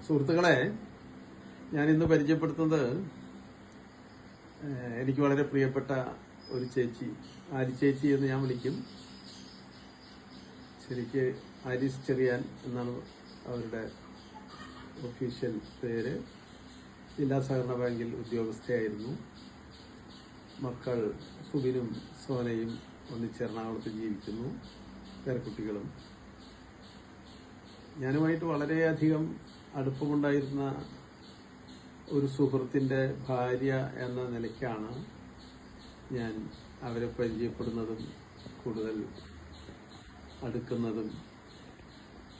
സുഹൃത്തുക്കളെ, ഞാനിന്ന് പരിചയപ്പെടുത്തുന്നത് എനിക്ക് വളരെ പ്രിയപ്പെട്ട ഒരു ചേച്ചി, ആരി ചേച്ചി എന്ന് ഞാൻ വിളിക്കും. ശരിക്ക് ആരിസ് ചെറിയാൻ എന്നാണ് അവരുടെ ഒഫീഷ്യൽ പേര്. ജില്ലാ സഹകരണ ബാങ്കിൽ ഉദ്യോഗസ്ഥയായിരുന്നു. മക്കൾ സുബിനും സോനയും ഒന്നിച്ച് എറണാകുളത്ത് ജീവിക്കുന്നു, പേരക്കുട്ടികളും. ഞാനുമായിട്ട് വളരെയധികം അടുപ്പമുണ്ടായിരുന്ന ഒരു സുഹൃത്തിൻ്റെ ഭാര്യ എന്ന നിലയ്ക്കാണ് ഞാൻ അവരെ പരിചയപ്പെടുന്നതും കൂടുതൽ അടുക്കുന്നതും.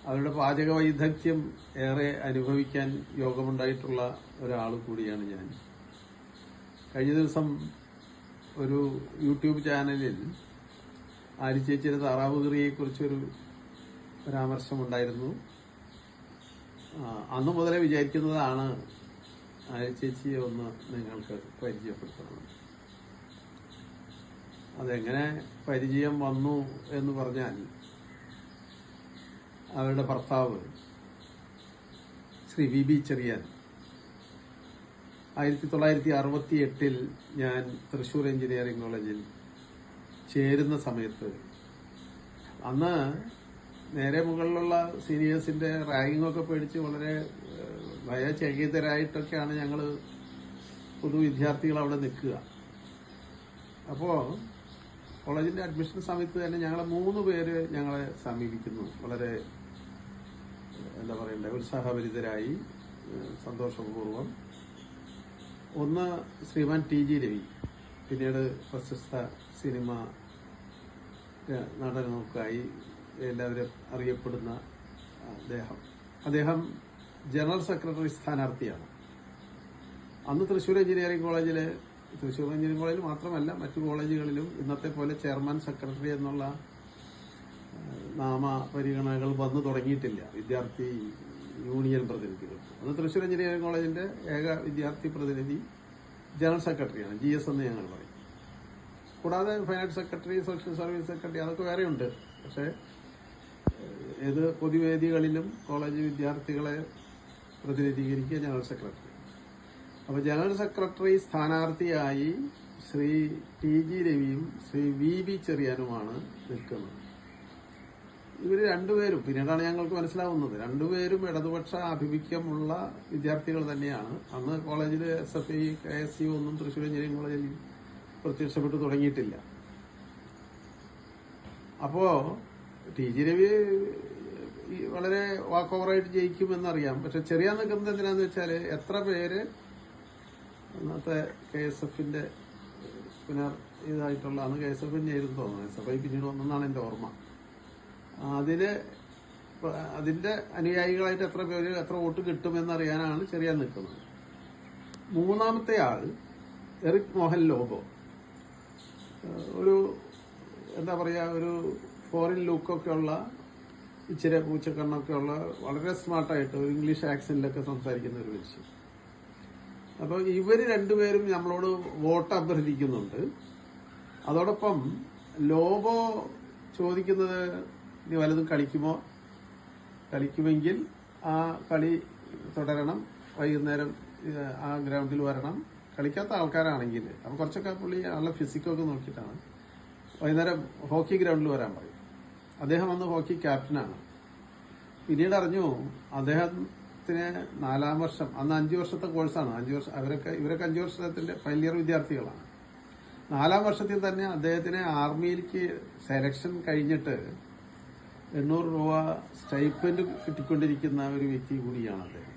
അവരുടെ പാചക വൈദഗ്ധ്യം ഏറെ അനുഭവിക്കാൻ യോഗമുണ്ടായിട്ടുള്ള ഒരാൾ കൂടിയാണ് ഞാൻ. കഴിഞ്ഞ ദിവസം ഒരു യൂട്യൂബ് ചാനലിൽ ആരി ചേച്ചിയുടെ താറാവ് കറിയെക്കുറിച്ചൊരു പരാമർശമുണ്ടായിരുന്നു. അന്ന് മുതലേ വിചാരിക്കുന്നതാണ് ആരി ചേച്ചിയെ ഒന്ന് നിങ്ങൾക്ക് പരിചയപ്പെടുത്തണം. അതെങ്ങനെ പരിചയം വന്നു എന്ന് പറഞ്ഞാൽ, അവരുടെ ഭർത്താവ് ശ്രീ വി ചെറിയാൻ 1968 ഞാൻ തൃശ്ശൂർ എഞ്ചിനീയറിംഗ് കോളേജിൽ ചേരുന്ന സമയത്ത്, അന്ന് നേരെ മുകളിലുള്ള സീനിയേഴ്സിന്റെ റാങ്കിങ്ങൊക്കെ പേടിച്ച് വളരെ ഭയചകിതരായിട്ടൊക്കെയാണ് ഞങ്ങൾ പൊതുവിദ്യാർത്ഥികൾ അവിടെ നിൽക്കുക. അപ്പോൾ കോളേജിന്റെ അഡ്മിഷൻ സമയത്ത് തന്നെ ഞങ്ങളെ 3 പേര് ഞങ്ങളെ സമീപിക്കുന്നു. വളരെ എന്താ പറയണ്ടേ, ഉത്സാഹഭരിതരായി, സന്തോഷപൂർവ്വം. ഒന്ന് ശ്രീമാൻ ടി.ജി. രവി, പിന്നീട് പ്രശസ്ത സിനിമ നടനൊക്കെയായി എല്ലാവരും അറിയപ്പെടുന്ന അദ്ദേഹം ജനറൽ സെക്രട്ടറി സ്ഥാനാർത്ഥിയാണ്. അന്ന് തൃശ്ശൂർ എഞ്ചിനീയറിംഗ് കോളേജിൽ മാത്രമല്ല, മറ്റു കോളേജുകളിലും ഇന്നത്തെ പോലെ ചെയർമാൻ സെക്രട്ടറി എന്നുള്ള നാമപരിഗണനകൾ വന്നു തുടങ്ങിയിട്ടില്ല വിദ്യാർത്ഥി യൂണിയൻ പ്രതിനിധികൾക്ക്. അന്ന് തൃശ്ശൂർ എഞ്ചിനീയറിംഗ് കോളേജിന്റെ ഏക വിദ്യാർത്ഥി പ്രതിനിധി ജനറൽ സെക്രട്ടറിയാണ്, GS എന്ന് ഞങ്ങൾ പറയും. കൂടാതെ finance secretary, social service secretary, അതൊക്കെ വേറെയുണ്ട്. പക്ഷേ ഏത് പൊതുവേദികളിലും കോളേജ് വിദ്യാർത്ഥികളെ പ്രതിനിധീകരിക്കുക ജനറൽ സെക്രട്ടറി. അപ്പോൾ ജനറൽ സെക്രട്ടറി സ്ഥാനാർത്ഥിയായി ശ്രീ ടി.ജി. രവിയും ശ്രീ വി ചെറിയാനുമാണ് നിൽക്കുന്നത്. ഇവർ രണ്ടുപേരും, പിന്നീടാണ് ഞങ്ങൾക്ക് മനസ്സിലാവുന്നത്, രണ്ടുപേരും ഇടതുപക്ഷ ആഭിമുഖ്യമുള്ള വിദ്യാർത്ഥികൾ തന്നെയാണ്. അന്ന് കോളേജിൽ SFI, KSU ഒന്നും തൃശ്ശൂർ എഞ്ചിനീയറിംഗ് കോളേജിൽ പ്രത്യക്ഷപ്പെട്ടു തുടങ്ങിയിട്ടില്ല. അപ്പോ ടി.ജി. രവി വളരെ വാക്ക് ഓവറായിട്ട് ജയിക്കുമെന്നറിയാം. പക്ഷെ ചെറിയാൻ നിൽക്കുന്നത് എന്തിനാന്ന് വെച്ചാൽ, എത്ര പേര് അന്നത്തെ KSFന്റെ ഇതായിട്ടുള്ള, അന്ന് KSF ആയിരുന്നു തോന്നുന്നത്, SFI പിന്നീട് ഒന്നെന്നാണ് എൻ്റെ ഓർമ്മ. അതിന്റെ അനുയായികളായിട്ട് എത്ര പേര്, എത്ര വോട്ട് കിട്ടുമെന്നറിയാനാണ് ചെറിയാൻ നിൽക്കുന്നത്. മൂന്നാമത്തെ ആൾ എറിക് മോഹൻ ലോബോ, ഒരു എന്താ പറയാ, ഒരു ഫോറിൻ ലുക്കൊക്കെ ഉള്ള, ഇച്ചിരി പൂച്ചക്കണ്ണൊക്കെ ഉള്ള, വളരെ സ്മാർട്ടായിട്ട് ഒരു ഇംഗ്ലീഷ് ആക്സന്റിലൊക്കെ സംസാരിക്കുന്ന ഒരു മനുഷ്യൻ. അപ്പോൾ ഇവർ രണ്ടുപേരും നമ്മളോട് വോട്ട് അഭ്യർത്ഥിക്കുന്നുണ്ട്. അതോടൊപ്പം ലോബോ ചോദിക്കുന്നത്, ഇനി വല്ലതും കളിക്കുമെങ്കിൽ ആ കളി തുടരണം, വൈകുന്നേരം ആ ഗ്രൗണ്ടിൽ വരണം. കളിക്കാത്ത ആൾക്കാരാണെങ്കിൽ, അപ്പം കുറച്ചൊക്കെ പുള്ളി ആളുടെ ഫിസിക്കൊക്കെ നോക്കിയിട്ടാണ്, വൈകുന്നേരം ഹോക്കി ഗ്രൗണ്ടിൽ വരാൻ പറയും. അദ്ദേഹം അന്ന് ഹോക്കി ക്യാപ്റ്റനാണ്. പിന്നീട് അറിഞ്ഞു അദ്ദേഹത്തിന് 4ാം വർഷം, അന്ന് 5 വർഷത്തെ കോഴ്സാണ്, 5 വർഷം, ഇവരൊക്കെ 5 വർഷത്തിന്റെ ഫൈനൽ ഇയർ വിദ്യാർത്ഥികളാണ്. 4ാം വർഷത്തിൽ തന്നെ അദ്ദേഹത്തിന് ആർമിയിലേക്ക് സെലക്ഷൻ കഴിഞ്ഞിട്ട് 800 രൂപ സ്റ്റൈപ്പൻഡ് കിട്ടിക്കൊണ്ടിരിക്കുന്ന ഒരു വ്യക്തി കൂടിയാണ് അദ്ദേഹം.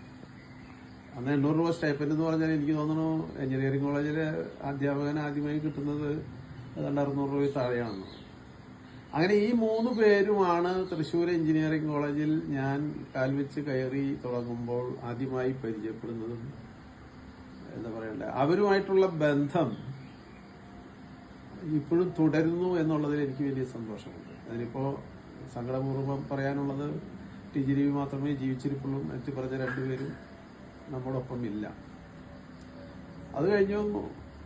അന്ന് 800 രൂപ സ്റ്റൈപ്പൻഡ് എന്ന് പറഞ്ഞാൽ എനിക്ക് തോന്നുന്നു എഞ്ചിനീയറിംഗ് കോളേജിലെ അധ്യാപകൻ ആദ്യമായി കിട്ടുന്നത് ഏതാണ്ട് 600 രൂപയിൽ താഴെയാണെന്ന്. അങ്ങനെ ഈ 3 പേരുമാണ് തൃശ്ശൂർ എഞ്ചിനീയറിംഗ് കോളേജിൽ ഞാൻ കാൽവെച്ച് കയറി തുടങ്ങുമ്പോൾ ആദ്യമായി പരിചയപ്പെടുന്നതും, എന്താ പറയണ്ടേ, അവരുമായിട്ടുള്ള ബന്ധം ഇപ്പോഴും തുടരുന്നു എന്നുള്ളതിൽ എനിക്ക് വലിയ സന്തോഷമുണ്ട്. അതിനിപ്പോ സങ്കടപൂർവ്വം പറയാനുള്ളത്, ടി.ജി. രവി മാത്രമേ ജീവിച്ചിരിപ്പുള്ളൂ, മറ്റു പറഞ്ഞ 2 പേരും നമ്മോടൊപ്പം ഇല്ല. അത് കഴിഞ്ഞു,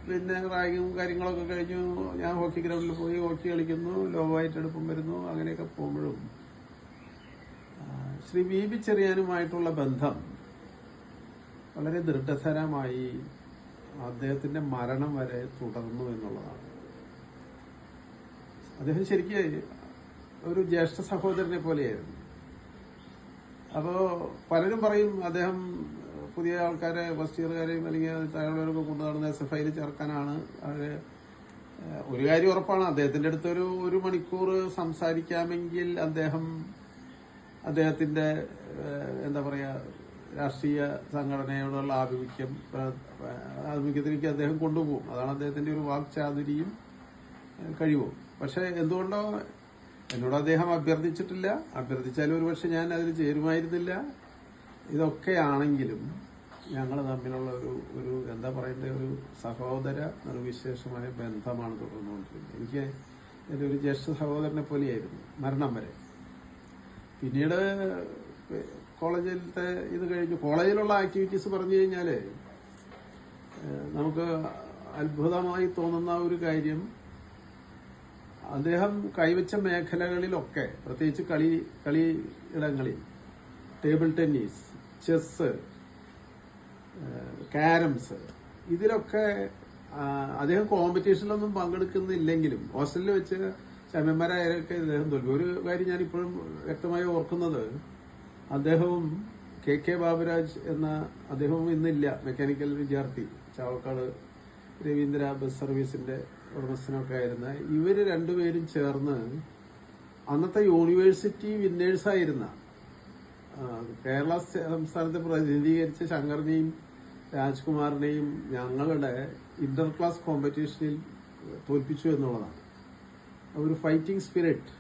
പിന്നെ റാഗിങ്ങും കാര്യങ്ങളൊക്കെ കഴിഞ്ഞു. ഞാൻ ഹോക്കി ഗ്രൗണ്ടിൽ പോയി ഹോക്കി കളിക്കുന്നു, ലോകമായിട്ട് അടുപ്പം വരുന്നു. അങ്ങനെയൊക്കെ പോകുമ്പോഴും ശ്രീ വി ബി ചെറിയാനുമായിട്ടുള്ള ബന്ധം വളരെ ദൃഢതരമായി അദ്ദേഹത്തിന്റെ മരണം വരെ തുടർന്നു എന്നുള്ളതാണ്. അദ്ദേഹം ശരിക്ക് ഒരു ജ്യേഷ്ഠ സഹോദരനെ പോലെയായിരുന്നു. അപ്പോ പലരും പറയും അദ്ദേഹം പുതിയ ആൾക്കാരെ ഫസ്റ്റ് ഇയറുകാരെയും അല്ലെങ്കിൽ താഴെയുള്ളവരൊക്കെ കൊണ്ടു നടന്ന് SFIയിൽ ചേർക്കാനാണ്. അവര് ഒരു കാര്യം ഉറപ്പാണ്, അദ്ദേഹത്തിന്റെ അടുത്ത് ഒരു മണിക്കൂർ സംസാരിക്കാമെങ്കിൽ അദ്ദേഹത്തിന്റെ എന്താ പറയാ രാഷ്ട്രീയ സംഘടനയോടുള്ള ആഭിമുഖ്യത്തിലേക്ക് അദ്ദേഹം കൊണ്ടുപോകും. അതാണ് അദ്ദേഹത്തിന്റെ ഒരു വാക്ചാതുരിയും കഴിവും. പക്ഷെ എന്തുകൊണ്ടോ എന്നോട് അദ്ദേഹം അഭ്യർത്ഥിച്ചിട്ടില്ല. അഭ്യർത്ഥിച്ചാലും ഒരുപക്ഷെ ഞാൻ അതിൽ ചേരുമായിരുന്നില്ല. ഇതൊക്കെയാണെങ്കിലും ഞങ്ങൾ തമ്മിലുള്ള ഒരു എന്താ പറയണ്ടേ ഒരു സഹോദര നിർവിശേഷമായ ബന്ധമാണ് തുടർന്നുകൊണ്ടിരുന്നത്. എനിക്ക് എൻ്റെ ഒരു ജ്യേഷ്ഠ സഹോദരനെ പോലെയായിരുന്നു മരണം വരെ. പിന്നീട് കോളേജിലത്തെ ഇത് കഴിഞ്ഞു കോളേജിലുള്ള ആക്ടിവിറ്റീസ് പറഞ്ഞു കഴിഞ്ഞാൽ നമുക്ക് അത്ഭുതമായി തോന്നുന്ന ഒരു കാര്യം, അദ്ദേഹം കൈവച്ച മേഖലകളിലൊക്കെ പ്രത്യേകിച്ച് കളി ഇടങ്ങളിൽ ടേബിൾ ടെന്നീസ്, ചെസ്, കാരംസ്, ഇതിലൊക്കെ അദ്ദേഹം കോമ്പറ്റീഷനിലൊന്നും പങ്കെടുക്കുന്നില്ലെങ്കിലും ഹോസ്റ്റലിൽ വെച്ച് ചാമ്പ്യന്മാരായൊക്കെ ഇദ്ദേഹം തോൽവി. ഒരു കാര്യം ഞാൻ ഇപ്പോഴും വ്യക്തമായി ഓർക്കുന്നത്, അദ്ദേഹവും KK ബാബുരാജ് എന്ന അദ്ദേഹവും ഇന്നില്ല, മെക്കാനിക്കൽ വിദ്യാർത്ഥി, ചാവക്കാട് രവീന്ദ്ര ബസ് സർവീസിന്റെ ഉടമസ്ഥനൊക്കെ ആയിരുന്ന ഇവര് രണ്ടുപേരും ചേർന്ന് അന്നത്തെ യൂണിവേഴ്സിറ്റി വിന്നേഴ്സായിരുന്ന കേരള സംസ്ഥാനത്തെ പ്രതിനിധീകരിച്ച ശങ്കറിനെയും രാജ്കുമാറിനെയും ഞങ്ങളുടെ ഇന്റർ ക്ലാസ് കോമ്പറ്റീഷനിൽ തോൽപ്പിച്ചു എന്നുള്ളതാണ്. ഒരു ഫൈറ്റിംഗ് സ്പിരിറ്റ്